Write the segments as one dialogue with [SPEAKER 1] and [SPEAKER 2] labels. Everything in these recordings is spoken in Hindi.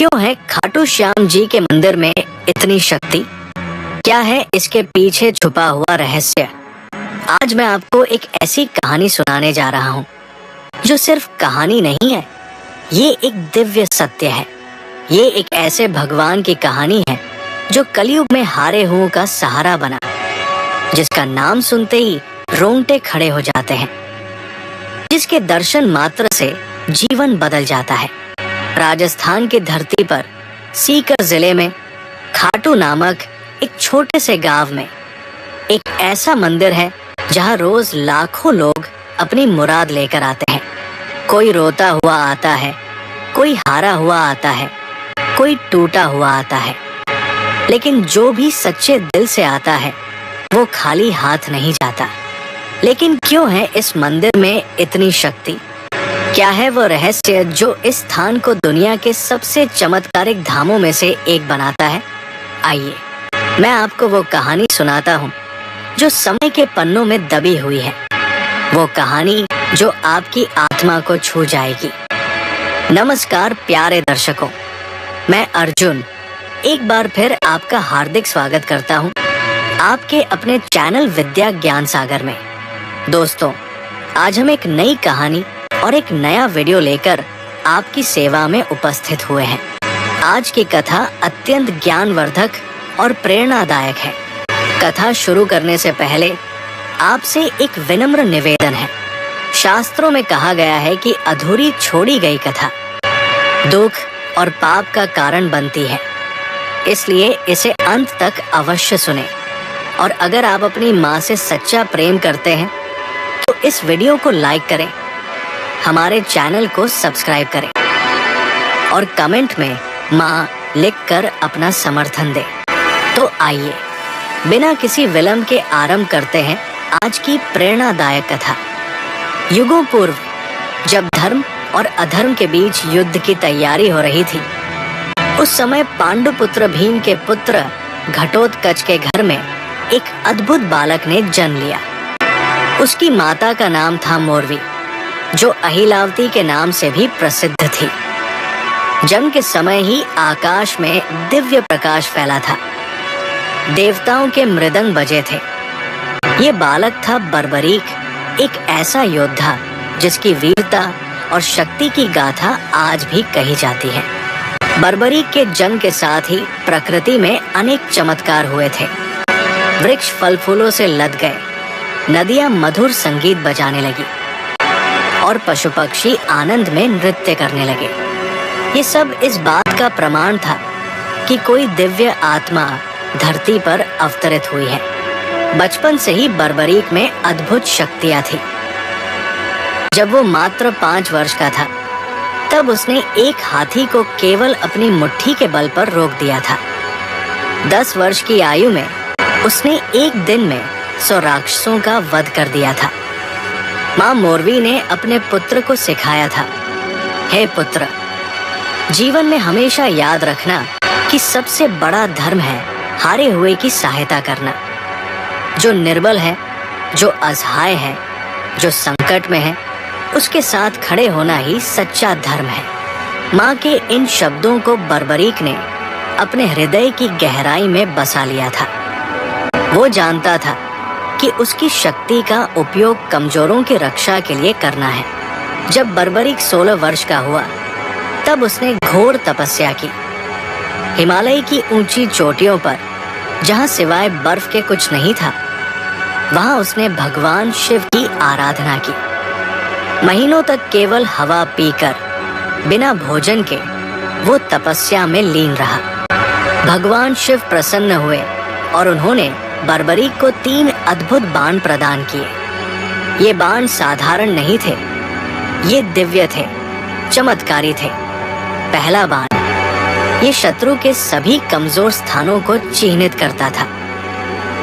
[SPEAKER 1] क्यों है खाटू श्याम जी के मंदिर में इतनी शक्ति? क्या है इसके पीछे छुपा हुआ रहस्य? आज मैं आपको एक ऐसी कहानी सुनाने जा रहा हूँ जो सिर्फ कहानी नहीं है, ये एक दिव्य सत्य है। ये एक ऐसे भगवान की कहानी है जो कलयुग में हारे हुओं का सहारा बना, जिसका नाम सुनते ही रोंगटे खड़े हो जाते हैं, जिसके दर्शन मात्र से जीवन बदल जाता है। राजस्थान की धरती पर सीकर जिले में खाटू नामक एक छोटे से गांव में एक ऐसा मंदिर है जहां रोज लाखों लोग अपनी मुराद लेकर आते हैं। कोई रोता हुआ आता है, कोई हारा हुआ आता है, कोई टूटा हुआ आता है, लेकिन जो भी सच्चे दिल से आता है वो खाली हाथ नहीं जाता। लेकिन क्यों है इस मंदिर में इतनी शक्ति? क्या है वो रहस्य जो इस स्थान को दुनिया के सबसे चमत्कारिक धामों में से एक बनाता है? आइए मैं आपको वो कहानी सुनाता हूँ जो समय के पन्नों में दबी हुई है, वो कहानी जो आपकी आत्मा को छू जाएगी। नमस्कार प्यारे दर्शकों, मैं अर्जुन एक बार फिर आपका हार्दिक स्वागत करता हूँ आपके अपने चैनल विद्या ज्ञान सागर में। दोस्तों, आज हम एक नई कहानी और एक नया वीडियो लेकर आपकी सेवा में उपस्थित हुए हैं। आज की कथा अत्यंत ज्ञानवर्धक और प्रेरणादायक है। कथा शुरू करने से पहले आपसे एक विनम्र निवेदन है। शास्त्रों में कहा गया है कि अधूरी छोड़ी गई कथा दुख और पाप का कारण बनती है, इसलिए इसे अंत तक अवश्य सुने। और अगर आप अपनी माँ से सच्चा प्रेम करते हैं तो इस वीडियो को लाइक करें, हमारे चैनल को सब्सक्राइब करें और कमेंट में माँ लिखकर अपना समर्थन दें। तो आइए बिना किसी विलंब के आरंभ करते हैं आज की प्रेरणादायक कथा। युगों पूर्व जब धर्म और अधर्म के बीच युद्ध की तैयारी हो रही थी, उस समय पांडुपुत्र भीम के पुत्र घटोत्कच के घर में एक अद्भुत बालक ने जन्म लिया। उसकी माता का नाम था मोरवी, जो अहिलावती के नाम से भी प्रसिद्ध थी। जन्म के समय ही आकाश में दिव्य प्रकाश फैला था, देवताओं के मृदंग बजे थे। ये बालक था बर्बरीक, एक ऐसा योद्धा जिसकी वीरता और शक्ति की गाथा आज भी कही जाती है। बर्बरीक के जन्म के साथ ही प्रकृति में अनेक चमत्कार हुए थे। वृक्ष फल फूलों से लद गए, नदियां मधुर संगीत बजाने लगी और पशु पक्षी आनंद में नृत्य करने लगे। ये सब इस बात का प्रमाण था कि कोई दिव्य आत्मा धरती पर अवतरित हुई है। बचपन से ही बर्बरीक में अद्भुत शक्तियां थी। जब वो मात्र 5 वर्ष का था, तब उसने एक हाथी को केवल अपनी मुट्ठी के बल पर रोक दिया था। 10 वर्ष की आयु में उसने एक दिन में 100 राक्षसों का वध कर दिया था। माँ मोरवी ने अपने पुत्र को सिखाया था, हे पुत्र, जीवन में हमेशा याद रखना कि सबसे बड़ा धर्म है हारे हुए की सहायता करना। जो निर्बल है, जो असहाय है, जो संकट में है, उसके साथ खड़े होना ही सच्चा धर्म है। माँ के इन शब्दों को बर्बरीक ने अपने हृदय की गहराई में बसा लिया था। वो जानता था कि उसकी शक्ति का उपयोग कमजोरों की रक्षा के लिए करना है। जब बर्बरीक 16 वर्ष का हुआ, तब उसने घोर तपस्या की। हिमालय की ऊंची चोटियों पर, जहां सिवाय बर्फ के कुछ नहीं था, वहां उसने भगवान शिव की आराधना की। महीनों तक केवल हवा पीकर, बिना भोजन के वो तपस्या में लीन रहा। भगवान शिव प्रसन्न हुए और उन्होंने बर्बरीक को 3 अद्भुत बाण प्रदान किए। ये बाण साधारण नहीं थे, ये दिव्य थे, चमत्कारी थे। पहला बाण ये शत्रु के सभी कमजोर स्थानों को चिह्नित करता था।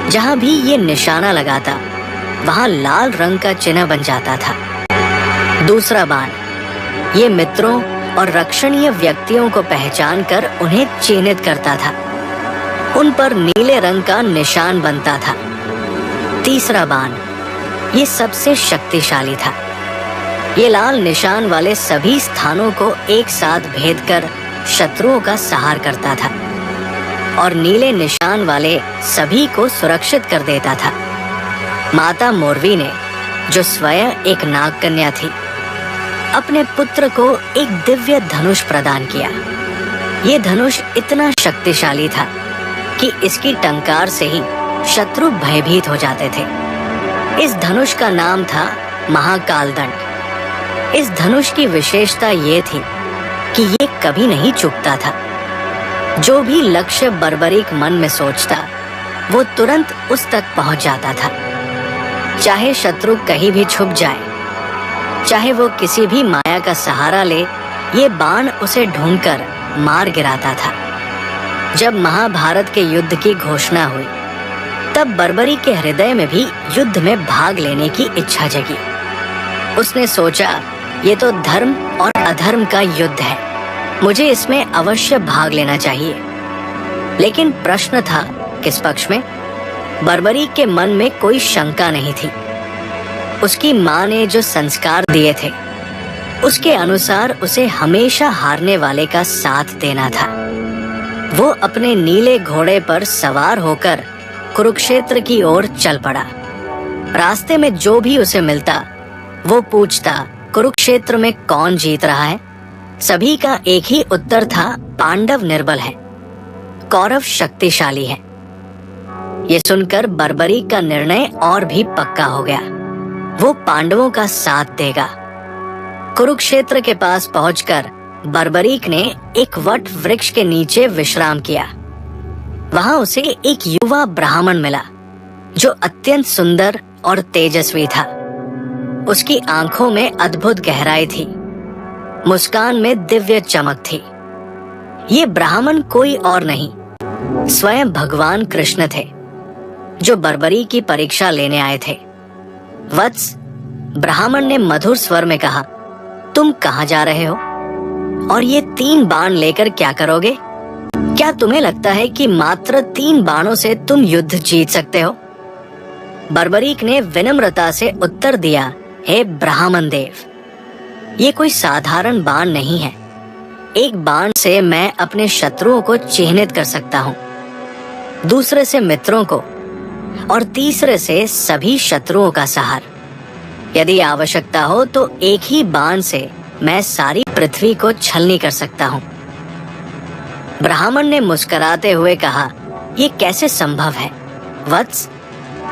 [SPEAKER 1] जहां भी ये निशाना लगाता, वहां लाल रंग का चिन्ह बन जाता था। दूसरा बाण ये मित्रों और रक्षणीय व्यक्तियों को पहचान कर उन्हें चिन्हित करता था, उन पर नीले रंग का निशान बनता था। तीसरा बाण ये सबसे शक्तिशाली था। ये लाल निशान वाले सभी स्थानों को एक साथ भेद कर शत्रुओं का संहार करता था और नीले निशान वाले सभी को सुरक्षित कर देता था। माता मोरवी ने, जो स्वयं एक नाग कन्या थी, अपने पुत्र को एक दिव्य धनुष प्रदान किया। ये धनुष इतना शक्तिशाली था कि इसकी टंकार से ही शत्रु भयभीत हो जाते थे। इस धनुष का नाम था महाकाल दंड। इस धनुष की विशेषता ये थी कि ये कभी नहीं चूकता था। जो भी लक्ष्य बर्बरीक मन में सोचता, वो तुरंत उस तक पहुंच जाता था। चाहे शत्रु कहीं भी छुप जाए, चाहे वो किसी भी माया का सहारा ले, ये बाण उसे ढूंढकर मार गिराता था। जब महाभारत के युद्ध की घोषणा हुई, तब बर्बरी के हृदय में भी युद्ध में भाग लेने की इच्छा जगी। उसने सोचा, ये तो धर्म और अधर्म का युद्ध है, मुझे इसमें अवश्य भाग लेना चाहिए। लेकिन प्रश्न था किस पक्ष में? बर्बरी के मन में कोई शंका नहीं थी। उसकी माँ ने जो संस्कार दिए थे, उसके अनुसार उसे हमेशा हारने वाले का साथ देना था। वो अपने नीले घोड़े पर सवार होकर कुरुक्षेत्र की ओर चल पड़ा। रास्ते में जो भी उसे मिलता, वो पूछता, कुरुक्षेत्र में कौन जीत रहा है? सभी का एक ही उत्तर था, पांडव निर्बल है, कौरव शक्तिशाली है। ये सुनकर बर्बरी का निर्णय और भी पक्का हो गया। वो पांडवों का साथ देगा। कुरुक्षेत्र के पास पहुंचकर बर्बरीक ने एक वट वृक्ष के नीचे विश्राम किया। वहां उसे एक युवा ब्राह्मण मिला, जो अत्यंत सुंदर और तेजस्वी था। उसकी आंखों में अद्भुत गहराई थी, मुस्कान में दिव्य चमक थी। ये ब्राह्मण कोई और नहीं, स्वयं भगवान कृष्ण थे, जो बर्बरी की परीक्षा लेने आए थे। वत्स, ब्राह्मण ने मधुर स्वर में कहा, तुम कहाँ जा रहे हो और ये 3 बाण लेकर क्या करोगे? क्या तुम्हें लगता है कि मात्र 3 बाणों से तुम युद्ध जीत सकते हो? बर्बरीक ने विनम्रता से उत्तर दिया, हे ब्राह्मण देव, ये कोई साधारण बाण नहीं है। एक बाण से मैं अपने शत्रुओं को चिह्नित कर सकता हूँ, दूसरे से मित्रों को और तीसरे से सभी शत्रुओं का संहार। यदि आवश्यकता हो तो एक ही बाण से मैं सारी पृथ्वी को छलनी कर सकता हूँ। ब्राह्मण ने मुस्कुराते हुए कहा, ये कैसे संभव है? वत्स,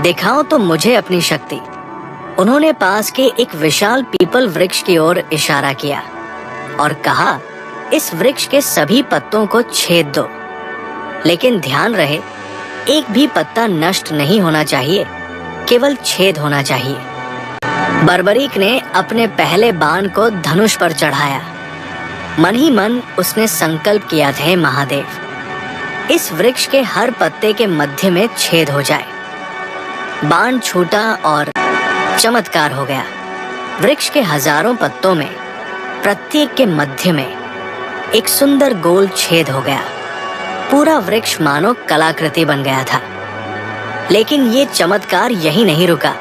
[SPEAKER 1] दिखाओ तो मुझे अपनी शक्ति। उन्होंने पास के एक विशाल पीपल वृक्ष की ओर इशारा किया और कहा, इस वृक्ष के सभी पत्तों को छेद दो, लेकिन ध्यान रहे, एक भी पत्ता नष्ट नहीं होना चाहिए, केवल छेद होना चाहिए। बर्बरीक ने अपने पहले बाण को धनुष पर चढ़ाया। मन ही मन उसने संकल्प किया था, महादेव, इस वृक्ष के हर पत्ते के मध्य में छेद हो जाए। बाण छूटा और चमत्कार हो गया। वृक्ष के हजारों पत्तों में प्रत्येक के मध्य में एक सुंदर गोल छेद हो गया। पूरा वृक्ष मानो कलाकृति बन गया था। लेकिन ये चमत्कार यही नहीं रुका।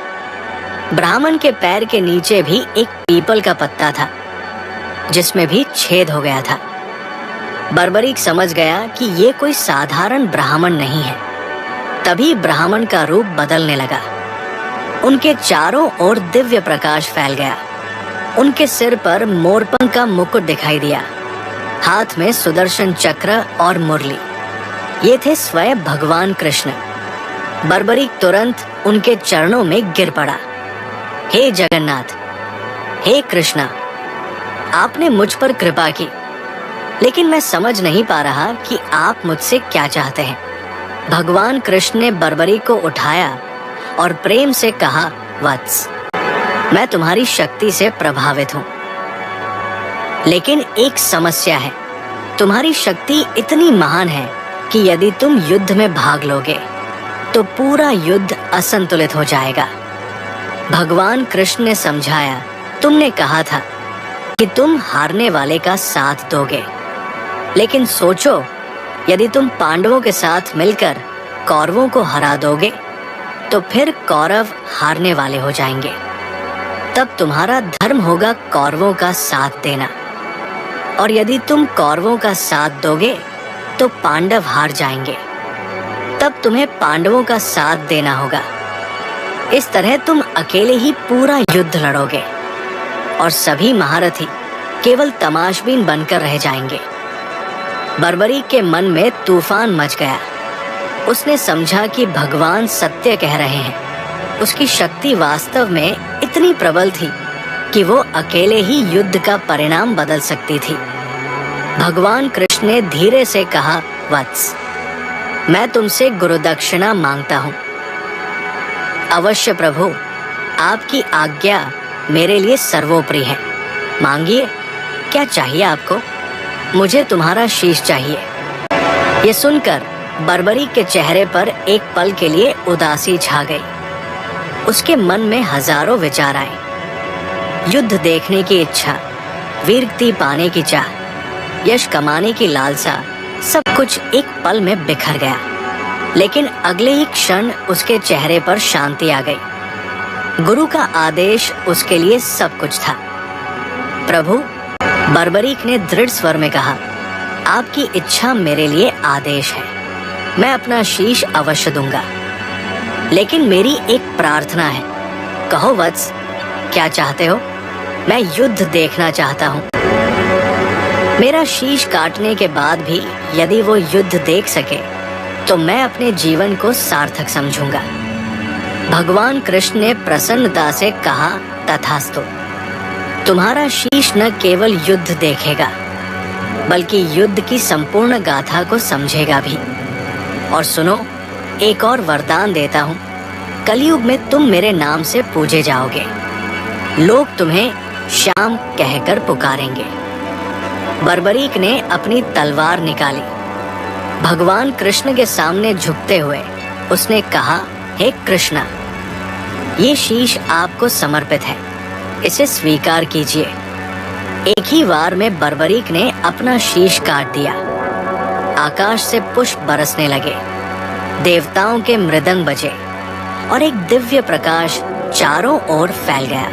[SPEAKER 1] ब्राह्मण के पैर के नीचे भी एक पीपल का पत्ता था, जिसमें भी छेद हो गया था। बर्बरीक समझ गया कि ये कोई साधारण ब्राह्मण नहीं है। तभी ब्राह्मण का रूप बदलने लगा। उनके चारों ओर दिव्य प्रकाश फैल गया। उनके सिर पर मोरपंख का मुकुट दिखाई दिया, हाथ में सुदर्शन चक्र और मुरली। ये थे स्वयं भगवान कृष्ण। बर्बरीक तुरंत उनके चरणों में गिर पड़ा। हे जगन्नाथ, हे कृष्णा, आपने मुझ पर कृपा की, लेकिन मैं समझ नहीं पा रहा कि आप मुझसे क्या चाहते हैं। भगवान कृष्ण ने बर्बरीक को उठाया और प्रेम से कहा, वत्स, मैं तुम्हारी शक्ति से प्रभावित हूँ, लेकिन एक समस्या है। तुम्हारी शक्ति इतनी महान है कि यदि तुम युद्ध में भाग लोगे तो पूरा युद्ध असंतुलित हो जाएगा। भगवान कृष्ण ने समझाया, तुमने कहा था कि तुम हारने वाले का साथ दोगे, लेकिन सोचो, यदि तुम पांडवों के साथ मिलकर कौरवों को हरा दोगे तो फिर कौरव हारने वाले हो जाएंगे। तब तुम्हारा धर्म होगा कौरवों का साथ देना। और यदि तुम कौरवों का साथ दोगे तो पांडव हार जाएंगे। तब तुम्हें पांडवों का साथ देना होगा। इस तरह तुम अकेले ही पूरा युद्ध लड़ोगे और सभी महारथी केवल तमाशबीन बनकर रह जाएंगे। बर्बरीक के मन में तूफान मच गया। उसने समझा कि भगवान सत्य कह रहे हैं। उसकी शक्ति वास्तव में इतनी प्रबल थी कि वो अकेले ही युद्ध का परिणाम बदल सकती थी। भगवान कृष्ण ने धीरे से कहा, वत्स, मैं तुमसे गुरुदक्षिणा मांगता हूँ। अवश्य प्रभु, आपकी आज्ञा मेरे लिए सर्वोपरि है। मांगिए, क्या चाहिए आपको? मुझे तुम्हारा शीश चाहिए। ये सुनकर बर्बरीक के चेहरे पर एक पल के लिए उदासी छा गई। उसके मन में हजारों विचार आए। युद्ध देखने की इच्छा, वीरगति पाने की चाह, यश कमाने की लालसा, सब कुछ एक पल में बिखर गया। लेकिन अगले ही क्षण उसके चेहरे पर शांति आ गई। गुरु का आदेश उसके लिए सब कुछ था। प्रभु, बर्बरीक ने दृढ़ स्वर में कहा, आपकी इच्छा मेरे लिए आदेश है। मैं अपना शीश अवश्य दूंगा, लेकिन मेरी एक प्रार्थना है। कहो वत्स, क्या चाहते हो? मैं युद्ध देखना चाहता हूँ। मेरा शीश काटने के बाद भी यदि वो युद्ध देख सके तो मैं अपने जीवन को सार्थक समझूंगा। भगवान कृष्ण ने प्रसन्नता से कहा, तथास्तु। तुम्हारा शीश न केवल युद्ध देखेगा बल्कि युद्ध की संपूर्ण गाथा को समझेगा भी। और सुनो, एक और वरदान देता हूँ। कलयुग में तुम मेरे नाम से पूजे जाओगे। लोग तुम्हें श्याम कहकर पुकारेंगे। बर्बरीक ने अपनी तलवार निकाली। भगवान कृष्ण के सामने झुकते हुए उसने कहा, हे कृष्णा, ये शीश आपको समर्पित है। इसे स्वीकार कीजिए। एक ही वार में बर्बरीक ने अपना शीश काट दिया। आकाश से पुष्प बरसने लगे, देवताओं के मृदंग बजे और एक दिव्य प्रकाश चारों ओर फैल गया।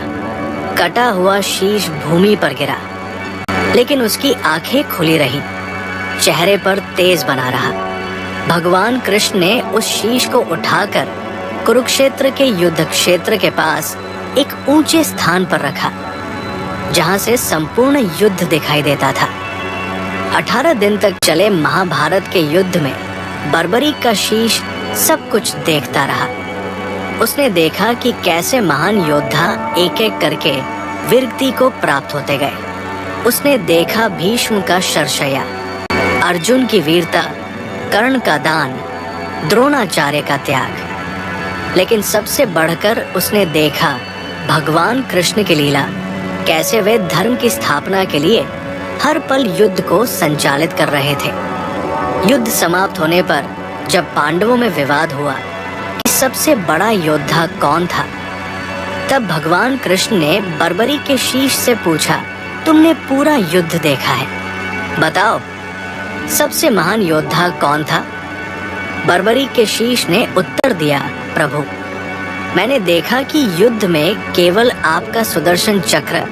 [SPEAKER 1] कटा हुआ शीश भूमि पर गिरा, लेकिन उसकी आंखें खुली रही, चेहरे पर तेज बना रहा। भगवान कृष्ण ने उस शीश को उठाकर कुरुक्षेत्र के युद्ध क्षेत्र के पास एक ऊंचे स्थान पर रखा, जहां से संपूर्ण युद्ध दिखाई देता था। 18 दिन तक चले महाभारत के युद्ध में बर्बरीक का शीश सब कुछ देखता रहा। उसने देखा कि कैसे महान योद्धा एक एक करके वीरगति को प्राप्त होते गए। उसने देखा भीष्म का शरशया, अर्जुन की वीरता, कर्ण का दान, द्रोणाचार्य का त्याग। लेकिन सबसे बढ़कर उसने देखा भगवान कृष्ण की लीला, कैसे वे धर्म की स्थापना के लिए हर पल युद्ध को संचालित कर रहे थे। युद्ध समाप्त होने पर जब पांडवों में विवाद हुआ कि सबसे बड़ा योद्धा कौन था, तब भगवान कृष्ण ने बर्बरीक के शीश से पूछा, तुमने पूरा युद्ध देखा है, बताओ सबसे महान योद्धा कौन था? बर्बरीक के शीश ने उत्तर दिया, प्रभु, मैंने देखा कि युद्ध में केवल आपका सुदर्शन चक्र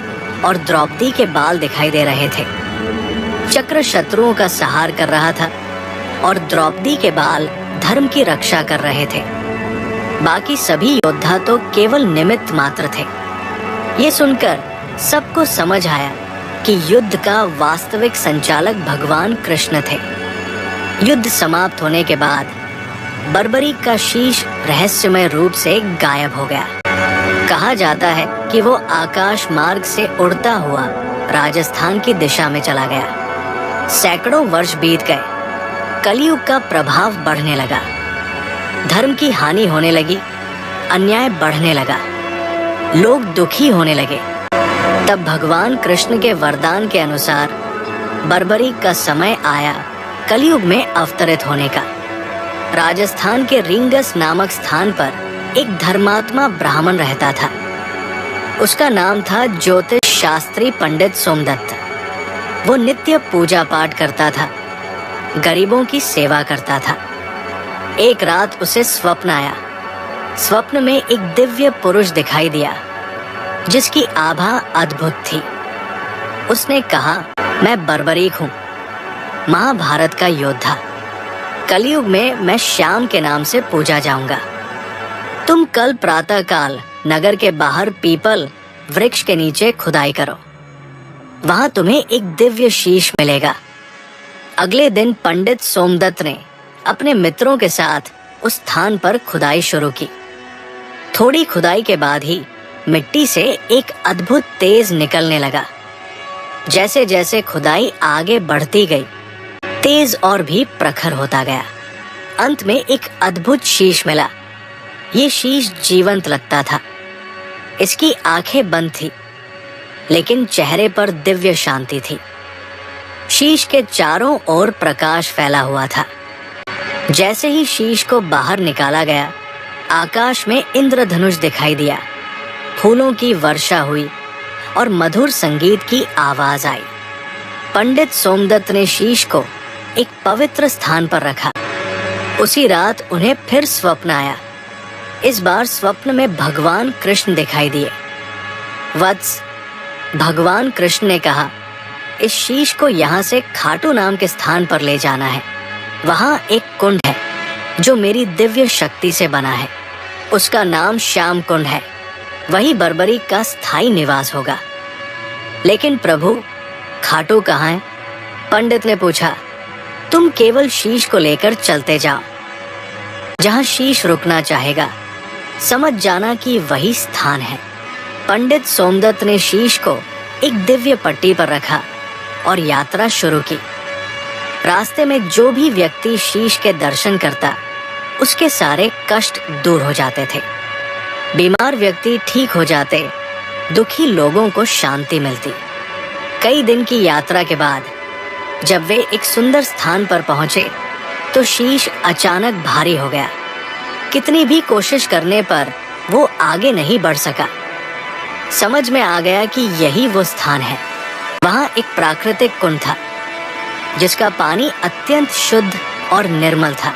[SPEAKER 1] और द्रौपदी के बाल दिखाई दे रहे थे। चक्र शत्रुओं का संहार कर रहा था और द्रौपदी के बाल धर्म की रक्षा कर रहे थे। बाकी सभी योद्धा तो केवल निमित्त मात्र थे। ये सुनकर सबको समझ आया कि युद्ध का वास्तविक संचालक भगवान कृष्ण थे। युद्ध समाप्त होने के बाद बर्बरीक का शीश रहस्यमय रूप से गायब हो गया। कहा जाता है कि वो आकाश मार्ग से उड़ता हुआ राजस्थान की दिशा में चला गया। सैकड़ों वर्ष बीत गए। कलयुग का प्रभाव बढ़ने लगा, धर्म की हानि होने लगी, अन्याय बढ़ने लगा, लोग दुखी होने लगे। तब भगवान कृष्ण के वरदान के अनुसार बर्बरीक का समय आया कलयुग में अवतरित होने का। राजस्थान के रिंगस नामक स्थान पर एक धर्मात्मा ब्राह्मण रहता था। उसका नाम था ज्योतिष शास्त्री पंडित सोमदत्त। वो नित्य पूजा पाठ करता था, गरीबों की सेवा करता था। एक रात उसे स्वप्न आया। स्वप्न में एक दिव्य पुरुष दिखाई दिया जिसकी आभा अद्भुत थी। उसने कहा, मैं बर्बरीक हूँ, महाभारत का योद्धा। कलयुग में मैं श्याम के नाम से पूजा जाऊंगा। तुम कल प्रातः काल नगर के बाहर पीपल वृक्ष के नीचे खुदाई करो, वहां तुम्हें एक दिव्य शीश मिलेगा। अगले दिन पंडित सोमदत्त ने अपने मित्रों के साथ उस स्थान पर खुदाई शुरू की। थोड़ी खुदाई के बाद ही मिट्टी से एक अद्भुत तेज निकलने लगा। जैसे जैसे खुदाई आगे बढ़ती गई, तेज और भी प्रखर होता गया। अंत में एक अद्भुत शीश मिला। ये शीश जीवंत लगता था। इसकी आंखें बंद थी, लेकिन चेहरे पर दिव्य शांति थी। शीश के चारों ओर प्रकाश फैला हुआ था। जैसे ही शीश को बाहर निकाला गया, आकाश में इंद्रधनुष दिखाई दिया, फूलों की वर्षा हुई और मधुर संगीत की आवाज आई। पंडित सोमदत्त ने शीश को एक पवित्र स्थान पर रखा। उसी रात उन्हें फिर स्वप्न आया। इस बार स्वप्न में भगवान कृष्ण दिखाई दिए। वत्स, भगवान कृष्ण ने कहा, इस शीश को यहाँ से खाटू नाम के स्थान पर ले जाना है। वहाँ एक कुंड है जो मेरी दिव्य शक्ति से बना है। उसका नाम श्याम कुंड है। वही बर्बरीक का स्थायी निवास होगा। लेकिन प्रभु, खाटू कहाँ है? पंडित ने पूछा। तुम केवल शीश को लेकर चलते जाओ। जहाँ शीश रुकना चाहेगा, समझ जाना कि वही स्थान है। पंडित सोमदत्त ने शीश को एक दिव्य पट्टी पर रखा और यात्रा शुरू की। रास्ते में जो भी व्यक्ति शीश के दर्शन करता, उसके सारे कष्ट दूर हो जाते थे। बीमार व्यक्ति ठीक हो जाते, दुखी लोगों को शांति मिलती। कई दिन की यात्रा के बाद जब वे एक सुंदर स्थान पर पहुंचे, तो शीश अचानक भारी हो गया। कितनी भी कोशिश करने पर वो आगे नहीं बढ़ सका। समझ में आ गया कि यही वो स्थान है। वहाँ एक प्राकृतिक कुंड था, जिसका पानी अत्यंत शुद्ध और निर्मल था।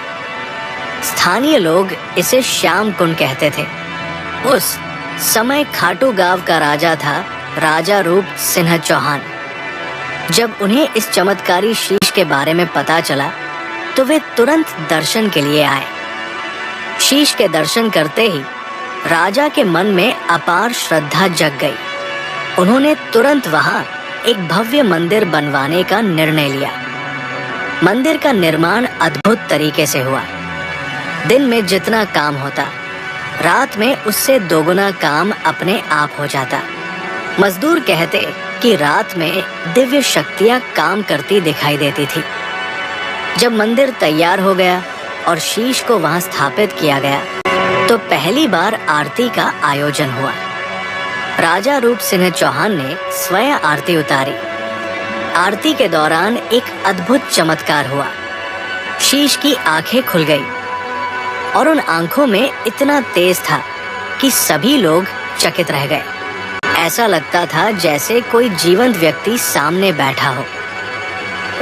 [SPEAKER 1] स्थानीय लोग इसे श्याम कुंड कहते थे। उस समय खाटू गांव का राजा था राजा रूप सिंह चौहान। जब उन्हें इस चमत्कारी शीश के बारे में पता चला, तो वे तुरंत दर्शन के लिए आए। शीश के दर्शन करते ही राजा के मन में अपार श्रद्धा जग गई। उन्होंने तुरंत वहां एक भव्य मंदिर बनवाने का निर्णय लिया। मंदिर का निर्माण अद्भुत तरीके से हुआ। दिन में जितना काम होता, रात में उससे दोगुना काम अपने आप हो जाता। मजदूर कहते कि रात में दिव्य शक्तियां काम करती दिखाई देती थी। जब मंदिर तैयार हो गया और शीश को वहां स्थापित किया गया, तो पहली बार आरती का आयोजन हुआ। राजा रूप सिंह चौहान ने स्वयं आरती उतारी। आरती के दौरान एक अद्भुत चमत्कार हुआ। शीश की आंखें खुल गई और उन आंखों में इतना तेज था कि सभी लोग चकित रह गए। ऐसा लगता था जैसे कोई जीवंत व्यक्ति सामने बैठा हो।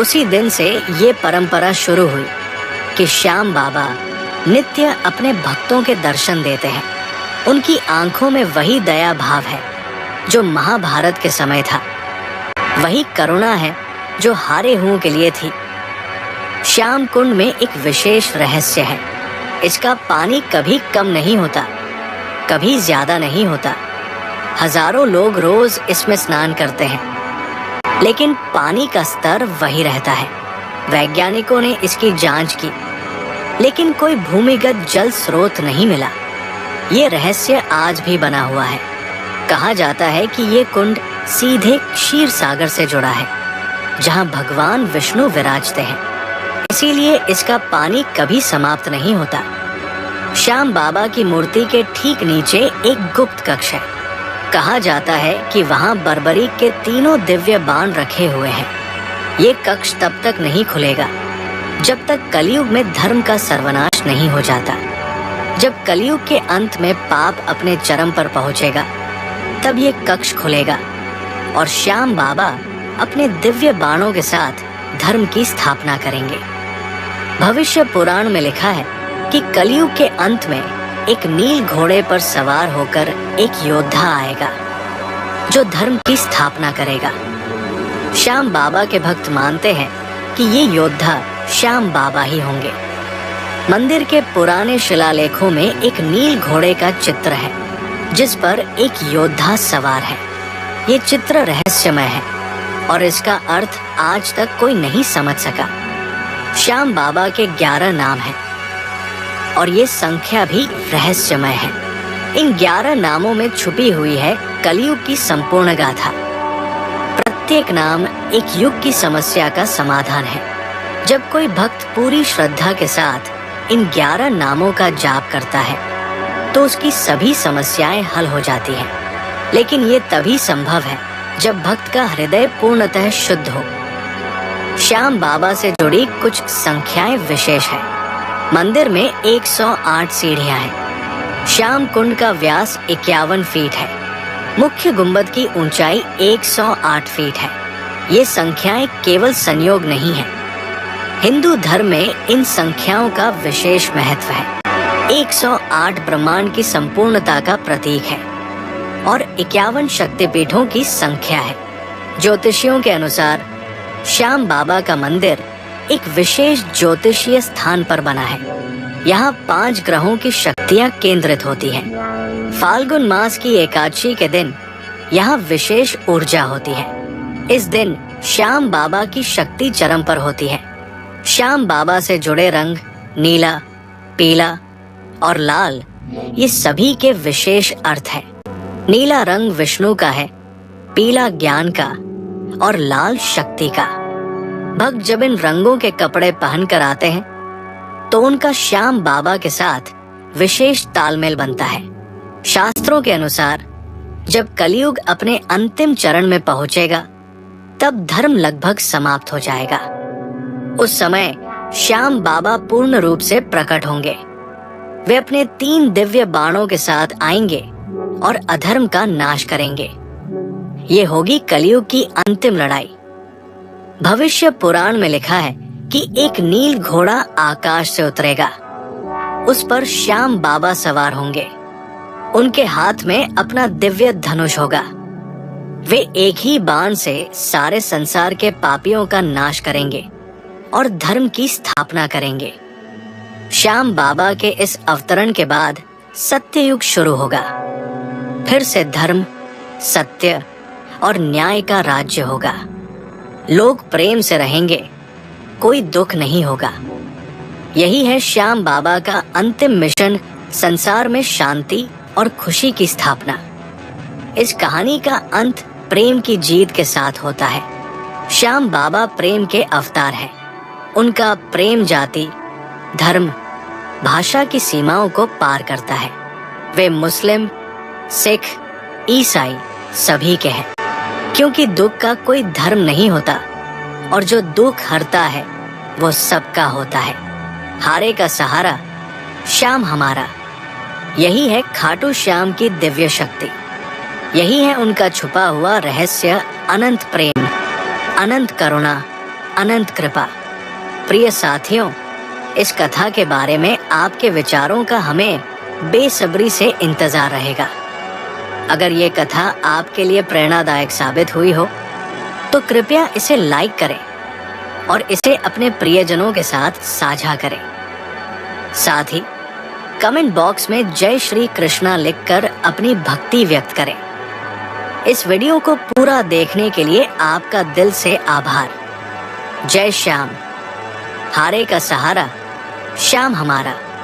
[SPEAKER 1] उसी दिन से ये परंपरा शुरू हुई कि श्याम बाबा नित्य अपने भक्तों के दर्शन देते हैं। उनकी आंखों में वही दया भाव है जो महाभारत के समय था। वही करुणा है जो हारे हुओं के लिए थी। श्याम कुंड में एक विशेष रहस्य है। इसका पानी कभी कम नहीं होता, कभी ज्यादा नहीं होता। हजारों लोग रोज इसमें स्नान करते हैं, लेकिन पानी का स्तर वही रहता है। वैज्ञानिकों ने इसकी जांच की, लेकिन कोई भूमिगत जल स्रोत नहीं मिला। ये रहस्य आज भी बना हुआ है। कहा जाता है कि ये कुंड सीधे क्षीर सागर से जुड़ा है, जहाँ भगवान विष्णु विराजते हैं। इसीलिए इसका पानी कभी समाप्त नहीं होता। श्याम बाबा की मूर्ति के ठीक नीचे एक गुप्त कक्ष है। कहा जाता है कि वहाँ बर्बरीक के तीनों दिव्य बाण रखे हुए हैं। ये कक्ष तब तक नहीं खुलेगा जब तक कलयुग में धर्म का सर्वनाश नहीं हो जाता। जब कलयुग के अंत में पाप अपने चरम पर पहुंचेगा, तब ये कक्ष खुलेगा और श्याम बाबा अपने दिव्य बाणों के साथ धर्म की स्थापना करेंगे। भविष्य पुराण में लिखा है कि कलयुग के अंत में एक नील घोड़े पर सवार होकर एक योद्धा आएगा जो धर्म की स्थापना करेगा। श्याम बाबा के भक्त मानते हैं कि ये योद्धा श्याम बाबा ही होंगे। मंदिर के पुराने शिलालेखों में एक नील घोड़े का चित्र है जिस पर एक योद्धा सवार है। ये चित्र रहस्यमय है और इसका अर्थ आज तक कोई नहीं समझ सका। श्याम बाबा के 11 नाम हैं और ये संख्या भी रहस्यमय है। इन 11 नामों में छुपी हुई है कलयुग की संपूर्ण गाथा। प्रत्येक नाम एक युग की समस्या का समाधान है। जब कोई भक्त पूरी श्रद्धा के साथ इन 11 नामों का जाप करता है तो उसकी सभी समस्याएं हल हो जाती हैं। लेकिन ये तभी संभव है जब भक्त का हृदय पूर्णतः शुद्ध हो। श्याम बाबा से जुड़ी कुछ संख्याएं विशेष है। मंदिर में 108 सीढ़ियां हैं। श्याम कुंड का व्यास 51 फीट है। मुख्य गुंबद की ऊंचाई 108 फीट है। ये संख्याएं केवल संयोग नहीं है। हिंदू धर्म में इन संख्याओं का विशेष महत्व है। 108 ब्रह्मांड की संपूर्णता का प्रतीक है और 51 शक्तिपीठों की संख्या है। ज्योतिषियों के अनुसार श्याम बाबा का मंदिर एक विशेष ज्योतिषीय स्थान पर बना है। यहाँ 5 ग्रहों की शक्तियाँ केंद्रित होती हैं। फाल्गुन मास की एकादशी के दिन यहाँ विशेष ऊर्जा होती है। इस दिन श्याम बाबा की शक्ति चरम पर होती है। श्याम बाबा से जुड़े रंग नीला, पीला और लाल, ये सभी के विशेष अर्थ है। नीला रंग विष्णु का है, पीला ज्ञान का और लाल शक्ति का। भक्त जब इन रंगों के कपड़े पहनकर आते हैं तो उनका श्याम बाबा के साथ विशेष तालमेल बनता है। शास्त्रों के अनुसार जब कलयुग अपने अंतिम चरण में पहुंचेगा तब धर्म लगभग समाप्त हो जाएगा। उस समय श्याम बाबा पूर्ण रूप से प्रकट होंगे। वे अपने 3 दिव्य बाणों के साथ आएंगे और अधर्म का नाश करेंगे। ये होगी कलयुग की अंतिम लड़ाई। भविष्य पुराण में लिखा है कि एक नील घोड़ा आकाश से उतरेगा। उस पर श्याम बाबा सवार होंगे। उनके हाथ में अपना दिव्य धनुष होगा। वे एक ही बाण से सारे संसार के पापियों का नाश करेंगे और धर्म की स्थापना करेंगे। श्याम बाबा के इस अवतरण के बाद सत्ययुग शुरू होगा। फिर से धर्म, सत्य और न्याय का राज्य होगा। लोग प्रेम से रहेंगे, कोई दुख नहीं होगा। यही है श्याम बाबा का अंतिम मिशन, संसार में शांति और खुशी की स्थापना। इस कहानी का अंत प्रेम की जीत के साथ होता है। श्याम बाबा प्रेम के अवतार हैं। उनका प्रेम जाति, धर्म, भाषा की सीमाओं को पार करता है। वे मुस्लिम, सिख, ईसाई सभी के हैं, क्योंकि दुख का कोई धर्म नहीं होता और जो दुख हरता है वो सबका होता है। हारे का सहारा श्याम हमारा। यही है खाटू श्याम की दिव्य शक्ति। यही है उनका छुपा हुआ रहस्य, अनंत प्रेम, अनंत करुणा, अनंत कृपा। प्रिय साथियों, इस कथा के बारे में आपके विचारों का हमें बेसब्री से इंतजार रहेगा। अगर ये कथा आपके लिए प्रेरणादायक साबित हुई हो तो कृपया इसे लाइक करें और इसे अपने प्रियजनों के साथ साझा करें। साथ ही कमेंट बॉक्स में जय श्री कृष्णा लिखकर अपनी भक्ति व्यक्त करें। इस वीडियो को पूरा देखने के लिए आपका दिल से आभार। जय श्याम। हारे का सहारा श्याम हमारा।